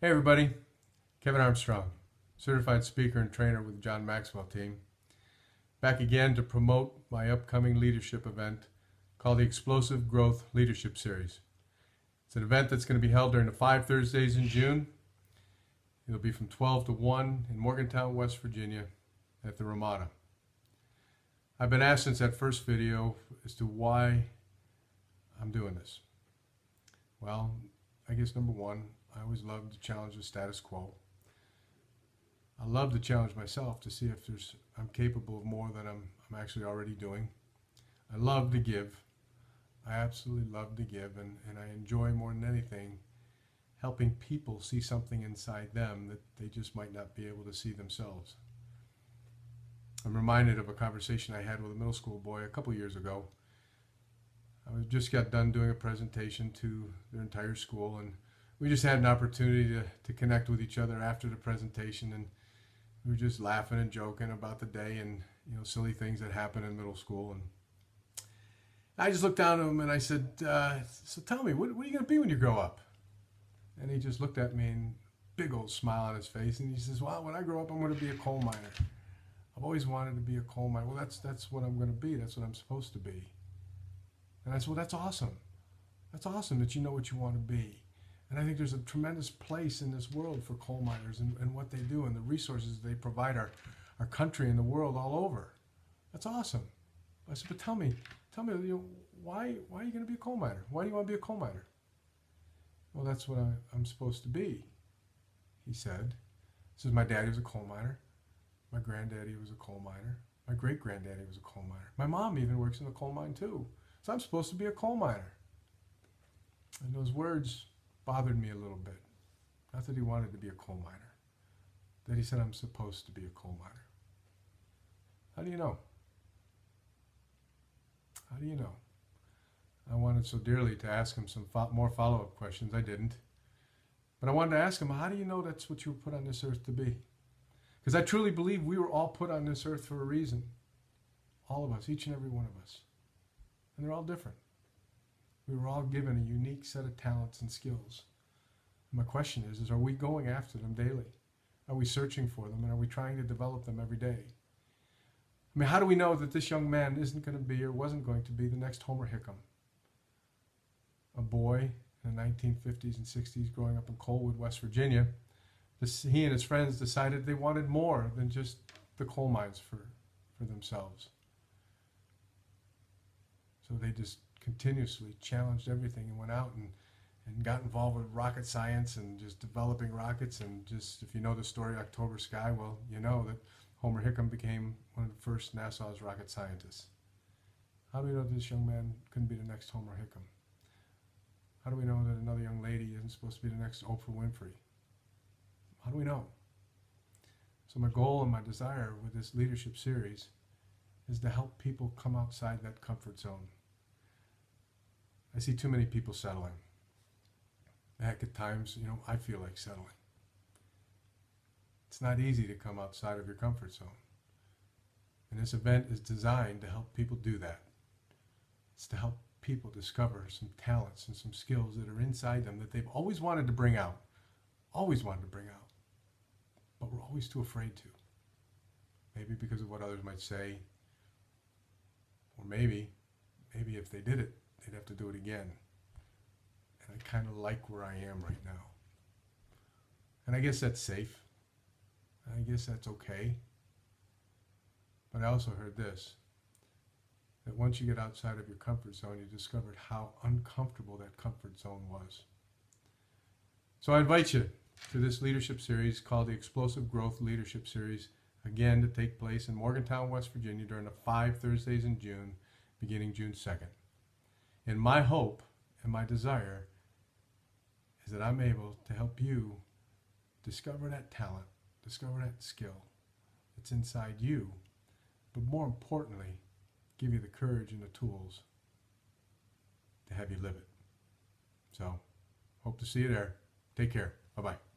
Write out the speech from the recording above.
Hey everybody, Kevin Armstrong, certified speaker and trainer with the John Maxwell team. Back again to promote my upcoming leadership event called the Explosive Growth Leadership Series. It's an event that's going to be held during the 5 Thursdays in June. It'll be from 12 to 1 in Morgantown, West Virginia at the Ramada. I've been asked since that first video as to why I'm doing this. Well, I guess number one, I always love to challenge the status quo. I love to challenge myself to see if I'm capable of more than I'm actually already doing. I love to give. I absolutely love to give, and I enjoy more than anything helping people see something inside them that they just might not be able to see themselves. I'm reminded of a conversation I had with a middle school boy a couple years ago. I just got done doing a presentation to their entire school, and we just had an opportunity to connect with each other after the presentation, and we were just laughing and joking about the day and silly things that happen in middle school. And I just looked down at him and I said, so tell me, what are you going to be when you grow up? And he just looked at me and big old smile on his face, and he says, well, when I grow up, I'm going to be a coal miner. I've always wanted to be a coal miner. Well, that's what I'm going to be. That's what I'm supposed to be. And I said, well, that's awesome. That's awesome that you know what you want to be. And I think there's a tremendous place in this world for coal miners and what they do and the resources they provide our country and the world all over. That's awesome. I said, but tell me, why are you going to be a coal miner? Why do you want to be a coal miner? Well, that's what I'm supposed to be, he said. He says, my daddy was a coal miner. My granddaddy was a coal miner. My great-granddaddy was a coal miner. My mom even works in a coal mine too. So I'm supposed to be a coal miner. And those words bothered me a little bit. Not that he wanted to be a coal miner. That he said I'm supposed to be a coal miner. How do you know? How do you know? I wanted so dearly to ask him some more follow-up questions. I didn't. But I wanted to ask him, how do you know that's what you were put on this earth to be? Because I truly believe we were all put on this earth for a reason. All of us, each and every one of us. And they're all different. We were all given a unique set of talents and skills. And my question is are we going after them daily? Are we searching for them, and are we trying to develop them every day? I mean, how do we know that this young man isn't going to be or wasn't going to be the next Homer Hickam? A boy in the 1950s and 60s growing up in Colwood, West Virginia. He and his friends decided they wanted more than just the coal mines for themselves. So they just continuously challenged everything and went out and got involved with rocket science and just developing rockets. And just, if you know the story October Sky, well, you know that Homer Hickam became one of the first NASA's rocket scientists. How do we know this young man couldn't be the next Homer Hickam? How do we know that another young lady isn't supposed to be the next Oprah Winfrey? How do we know? So my goal and my desire with this leadership series is to help people come outside that comfort zone. I see too many people settling. Heck, at times, I feel like settling. It's not easy to come outside of your comfort zone. And this event is designed to help people do that. It's to help people discover some talents and some skills that are inside them that they've always wanted to bring out. Always wanted to bring out. But we're always too afraid to. Maybe because of what others might say. Or maybe if they did it, they'd have to do it again. And I kind of like where I am right now. And I guess that's safe. I guess that's okay. But I also heard this, that once you get outside of your comfort zone, you discovered how uncomfortable that comfort zone was. So I invite you to this leadership series called the Explosive Growth Leadership Series, again to take place in Morgantown, West Virginia during the 5 Thursdays in June, beginning June 2nd. And my hope and my desire is that I'm able to help you discover that talent, discover that skill that's inside you, but more importantly, give you the courage and the tools to have you live it. So, hope to see you there. Take care. Bye-bye.